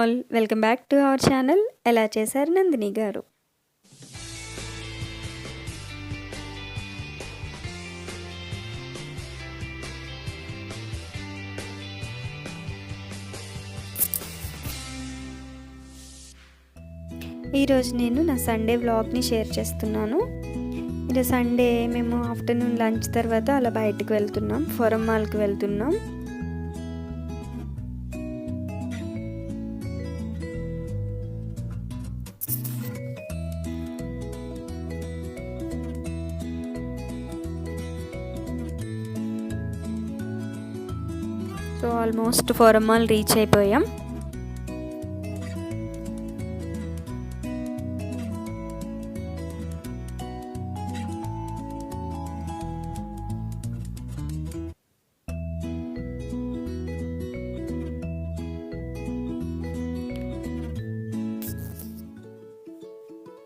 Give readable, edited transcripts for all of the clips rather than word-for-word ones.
All, welcome back to our channel. ఎలా చేశారు నందిని గారు. ఈరోజు నేను నా సండే వ్లాగ్ని షేర్ చేస్తున్నాను. ఈరోజు సండే మేము ఆఫ్టర్నూన్ లంచ్ తర్వాత అలా బయటకు వెళ్తున్నాం, ఫోరం మాల్కి వెళ్తున్నాం. So almost forum mall reach అయిపోయాం.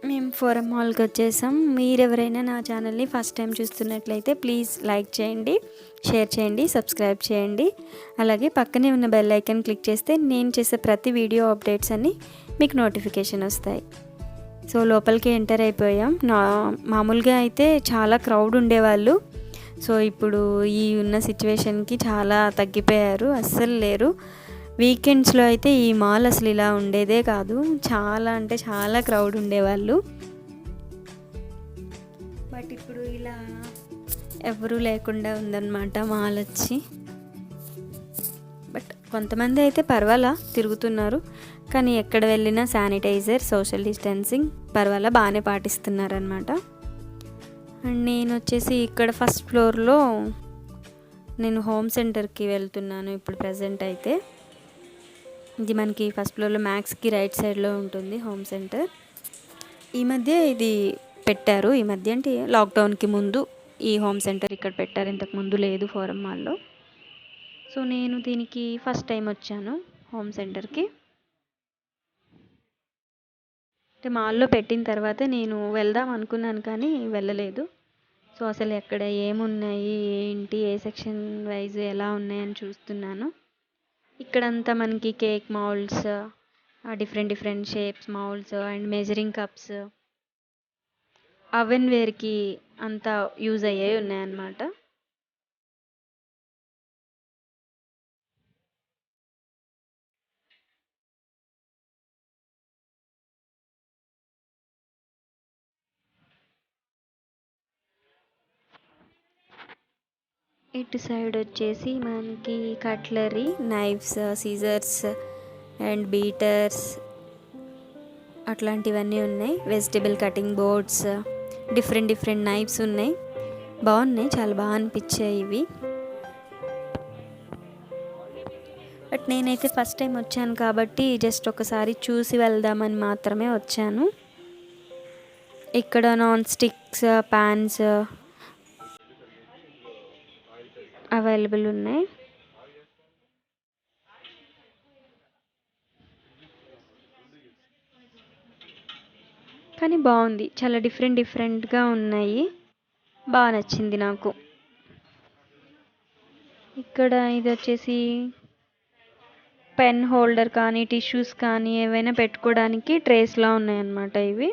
మేము ఫోరం మాల్కి వచ్చేసాం. మీరెవరైనా నా ఛానల్ని ఫస్ట్ టైం చూస్తున్నట్లయితే ప్లీజ్ లైక్ చేయండి, షేర్ చేయండి, సబ్స్క్రైబ్ చేయండి. అలాగే పక్కనే ఉన్న బెల్ ఐకాన్ క్లిక్ చేస్తే నేను చేసే ప్రతి వీడియో అప్డేట్స్ అన్నీ మీకు నోటిఫికేషన్ వస్తాయి. సో లోపలికి ఎంటర్ అయిపోయాం. మామూలుగా అయితే చాలా క్రౌడ్ ఉండేవాళ్ళు. సో ఇప్పుడు ఈ ఉన్న సిచ్యువేషన్కి చాలా తగ్గిపోయారు, అస్సలు లేరు. వీకెండ్స్లో అయితే ఈ మాల్ అసలు ఇలా ఉండేదే కాదు, చాలా అంటే చాలా క్రౌడ్ ఉండేవాళ్ళు. బట్ ఇప్పుడు ఇలా ఎవరూ లేకుండా ఉందన్నమాట మాల్ వచ్చి. బట్ కొంతమంది అయితే పర్వాలా తిరుగుతున్నారు, కానీ ఎక్కడ వెళ్ళినా శానిటైజర్, సోషల్ డిస్టెన్సింగ్ పర్వాలా బాగానే పాటిస్తున్నారనమాట. అండ్ నేను వచ్చేసి ఇక్కడ ఫస్ట్ ఫ్లోర్లో నేను హోమ్ సెంటర్కి వెళ్తున్నాను ఇప్పుడు ప్రజెంట్ అయితే. ఇది మనకి ఫస్ట్ ఫ్లోర్లో మ్యాక్స్కి రైట్ సైడ్లో ఉంటుంది హోమ్ సెంటర్. ఈ మధ్య ఇది పెట్టారు, ఈ మధ్య అంటే లాక్డౌన్కి ముందు ఈ హోమ్ సెంటర్ ఇక్కడ పెట్టారు, ఇంతకు ముందు లేదు ఫోరం మాల్లో. సో నేను దీనికి ఫస్ట్ టైం వచ్చాను హోమ్ సెంటర్కి. అంటే మాల్లో పెట్టిన తర్వాత నేను వెళ్దాం అనుకున్నాను కానీ వెళ్ళలేదు. సో అసలు ఎక్కడ ఏమున్నాయి ఏంటి, ఏ సెక్షన్ వైజ్ ఎలా ఉన్నాయని చూస్తున్నాను. ఇక్కడంతా మనకి cake moulds, different shapes moulds and measuring cups, oven వేర్కి అంతా యూజ్ అయ్యాయి ఉన్నాయన్నమాట. ఇటు సైడ్ వచ్చేసి మనకి cutlery, knives, scissors and beaters అట్లాంటివన్నీ ఉన్నాయి. Vegetable cutting boards, different knives ఉన్నాయి. బాగున్నాయి, చాలా బాగా అనిపించాయి ఇవి. బట్ నేనైతే ఫస్ట్ టైం వచ్చాను కాబట్టి జస్ట్ ఒకసారి చూసి వెళ్దామని మాత్రమే వచ్చాను. ఇక్కడ నాన్ స్టిక్స్ ప్యాన్స్ అవైలబుల్ ఉన్నాయి. కానీ బాగుంది, చాలా డిఫరెంట్గా ఉన్నాయి, బాగా నచ్చింది నాకు. ఇక్కడ ఇది వచ్చేసి పెన్ హోల్డర్ కానీ టిష్యూస్ కానీ ఏవైనా పెట్టుకోవడానికి ట్రేస్లా ఉన్నాయన్నమాట ఇవి.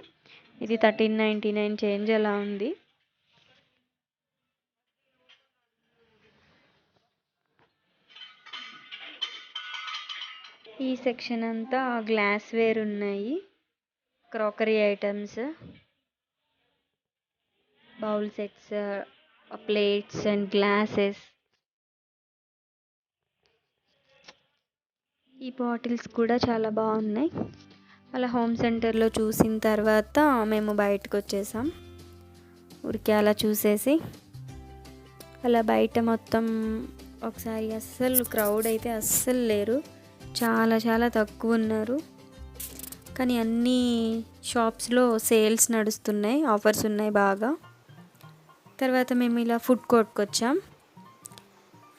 ఇది 13.99 చేంజ్ అలా ఉంది. ఈ సెక్షన్ అంతా గ్లాస్ వేర్ ఉన్నాయి, crockery items, bowl sets, plates and glasses. ఈ బాటిల్స్ కూడా చాలా బాగున్నాయి. అలా హోమ్ సెంటర్లో చూసిన తర్వాత మేము బయటకు వచ్చేసాం. ఊరికే అలా చూసేసి అలా బయట మొత్తం ఒకసారి, అస్సలు క్రౌడ్ అయితే అస్సలు లేరు, చాలా తక్కువ ఉన్నారు. కానీ అన్ని షాప్స్లో సేల్స్ నడుస్తున్నాయి, ఆఫర్స్ ఉన్నాయి బాగా. తర్వాత మేము ఇలా ఫుడ్ కోర్ట్కి వచ్చాం.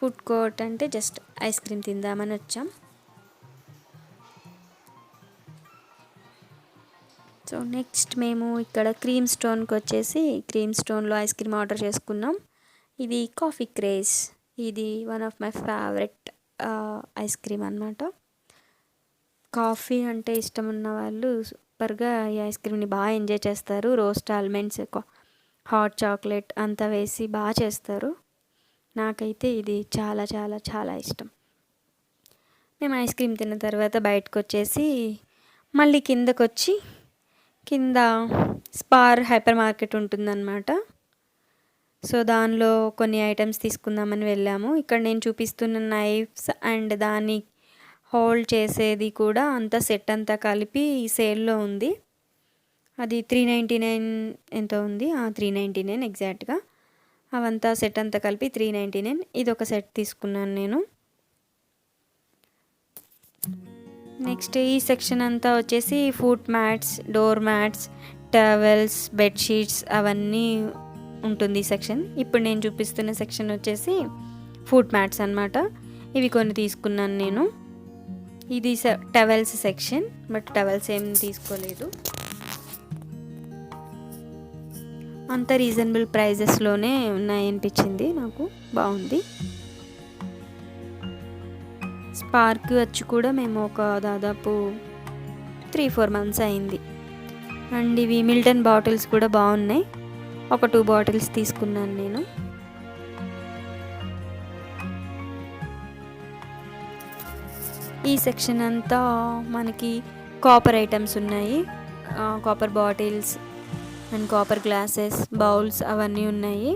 ఫుడ్ కోర్ట్ అంటే జస్ట్ ఐస్ క్రీమ్ తిందామని వచ్చాం. సో నెక్స్ట్ మేము ఇక్కడ క్రీమ్ స్టోన్కి వచ్చేసి క్రీమ్ స్టోన్లో ఐస్ క్రీమ్ ఆర్డర్ చేసుకున్నాం. ఇది కాఫీ క్రేజ్, ఇది one of my favourite ice cream అన్నమాట. కాఫీ అంటే ఇష్టం ఉన్న వాళ్ళు సూపర్గా ఈ ఐస్ క్రీమ్ని బాగా ఎంజాయ్ చేస్తారు. రోస్ట్ ఆల్మండ్స్, హాట్ చాక్లెట్ అంతా వేసి బాగా చేస్తారు. నాకైతే ఇది చాలా చాలా చాలా ఇష్టం. మేము ఐస్ క్రీమ్ తిన్న తర్వాత బయటకు వచ్చేసి మళ్ళీ కిందకొచ్చి కింద స్పార్ హైపర్ మార్కెట్ ఉంటుందన్నమాట. సో దానిలో కొన్ని ఐటమ్స్ తీసుకుందామని వెళ్ళాము. ఇక్కడ నేను చూపిస్తున్న నైఫ్స్ అండ్ దాన్ని హోల్డ్ చేసేది కూడా అంతా సెట్ అంతా కలిపి సేల్లో ఉంది. అది 399 ఎంతో ఉంది, 399 ఎగ్జాక్ట్గా. అవంతా సెట్ అంతా కలిపి 399. ఇది ఒక సెట్ తీసుకున్నాను నేను. నెక్స్ట్ ఈ సెక్షన్ అంతా వచ్చేసి foot mats, door mats, towels, bedsheets అవన్నీ ఉంటుంది ఈ సెక్షన్. ఇప్పుడు నేను చూపిస్తున్న సెక్షన్ వచ్చేసి ఫుట్ మ్యాట్స్ అన్నమాట. ఇవి కొన్ని తీసుకున్నాను నేను. ఇది టవల్స్ సెక్షన్, బట్ టవల్స్ ఏం తీసుకోలేదు. అంత రీజనబుల్ ప్రైజెస్లోనే ఉన్నాయనిపించింది నాకు, బాగుంది. స్పార్క్ వచ్చి కూడా మేము ఒక దాదాపు 3-4 months అయింది. అండ్ ఇవి మిల్టన్ బాటిల్స్ కూడా బాగున్నాయి. ఒక 2 బాటిల్స్ తీసుకున్నాను నేను. ఈ సెక్షన్ అంతా మనకి కాపర్ ఐటమ్స్ ఉన్నాయి. Copper bottles and copper glasses, bowls అవన్నీ ఉన్నాయి.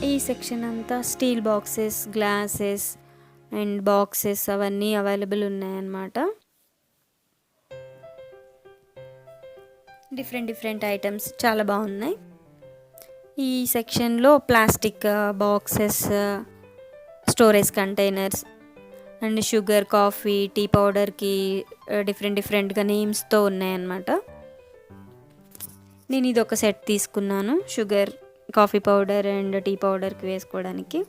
ఈ సెక్షన్ అంతా steel boxes, glasses and boxes అవన్నీ అవైలబుల్ ఉన్నాయన్నమాట. డిఫరెంట్ ఐటమ్స్ చాలా బాగున్నాయి. ఈ సెక్షన్లో plastic boxes, storage containers and sugar, coffee, tea పౌడర్కి డిఫరెంట్గా నేమ్స్తో ఉన్నాయన్నమాట. నేను ఇది ఒక సెట్ తీసుకున్నాను, sugar, coffee powder and tea పౌడర్కి వేసుకోవడానికి.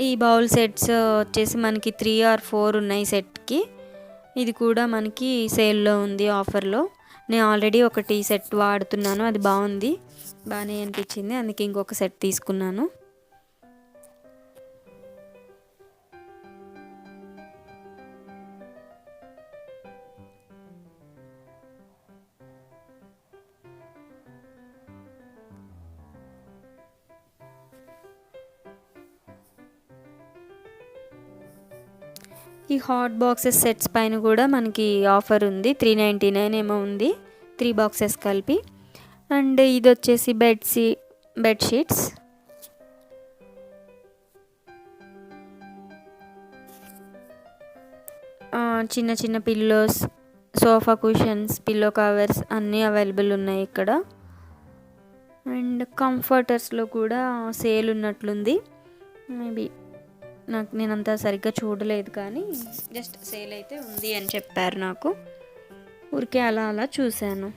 ఈ బౌల్ సెట్స్ వచ్చేసి మనకి 3 or 4 ఉన్నాయి సెట్కి. ఇది కూడా మనకి సేల్లో ఉంది, ఆఫర్లో. నేను ఆల్రెడీ ఒకటి సెట్ వాడుతున్నాను, అది బాగుంది, బాగానే అనిపించింది, అందుకే ఇంకొక సెట్ తీసుకున్నాను. ఈ హాట్ బాక్సెస్ సెట్స్ పైన కూడా మనకి ఆఫర్ ఉంది, 399 ఏమో ఉంది, 3 బాక్సెస్ కలిపి. అండ్ ఇది వచ్చేసి బెడ్షీట్స్. చిన్న pillows, sofa cushions, pillow covers అన్నీ అవైలబుల్ ఉన్నాయి ఇక్కడ. అండ్ కంఫర్టర్స్లో కూడా సేల్ ఉన్నట్లుంది. మేబీ నేనంతా సరిగ్గా చూడలేదు, కానీ జస్ట్ సేల్ అయితే ఉంది అని చెప్పారు నాకు. ఊరికే అలా చూశాను.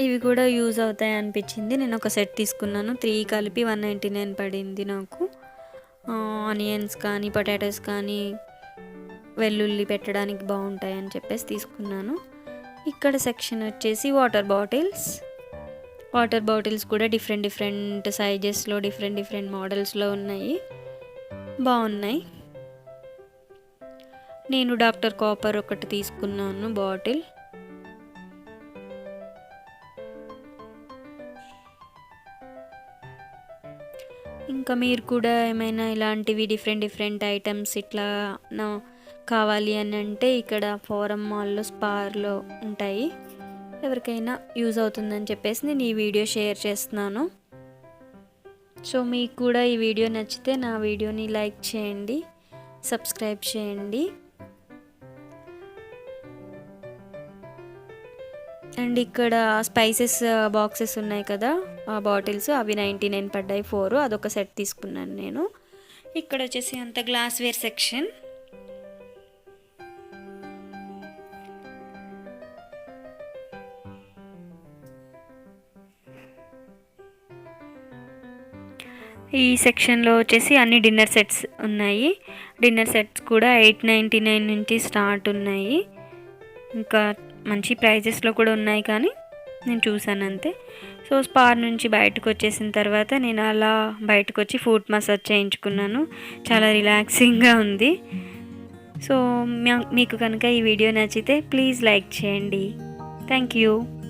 ఇవి కూడా యూజ్ అవుతాయి అనిపించింది. నేను ఒక సెట్ తీసుకున్నాను, 3 కలిపి 199 పడింది నాకు. ఆనియన్స్ కానీ, పొటాటోస్ కానీ, వెల్లుల్లి పెట్టడానికి బాగుంటాయి అని చెప్పేసి తీసుకున్నాను. ఇక్కడ సెక్షన్ వచ్చేసి వాటర్ బాటిల్స్ కూడా డిఫరెంట్ సైజెస్లో, డిఫరెంట్ మోడల్స్లో ఉన్నాయి, బాగున్నాయి. నేను డాక్టర్ కాపర్ ఒకటి తీసుకున్నాను బాటిల్. ఇంకా మీరు కూడా ఏమైనా ఇలాంటివి డిఫరెంట్ ఐటమ్స్ ఇట్లా కావాలి అని అంటే ఇక్కడ ఫోరం మాల్లో, స్పార్లో ఉంటాయి. ఎవరికైనా యూజ్ అవుతుందని చెప్పేసి నేను ఈ వీడియో షేర్ చేస్తున్నాను. సో మీకు కూడా ఈ వీడియో నచ్చితే నా వీడియోని లైక్ చేయండి, సబ్స్క్రైబ్ చేయండి. అండ్ ఇక్కడ స్పైసెస్ బాక్సెస్ ఉన్నాయి కదా, ఆ బాటిల్స్, అవి 99 పడ్డాయి 4. అదొక సెట్ తీసుకున్నాను నేను. ఇక్కడ వచ్చేసి అంత గ్లాస్వేర్ సెక్షన్. ఈ సెక్షన్లో వచ్చేసి అన్ని డిన్నర్ సెట్స్ ఉన్నాయి. డిన్నర్ సెట్స్ కూడా 899 నుంచి స్టార్ట్ ఉన్నాయి. ఇంకా మంచి ప్రైజెస్లో కూడా ఉన్నాయి, కానీ నేను చూసాను అంతే. సో స్పా నుంచి బయటకు వచ్చేసిన తర్వాత నేను అలా బయటకు వచ్చి ఫుట్ మసాజ్ చేయించుకున్నాను. చాలా రిలాక్సింగ్గా ఉంది. సో మీకు కనుక ఈ వీడియో నచ్చితే ప్లీజ్ లైక్ చేయండి. Thank you.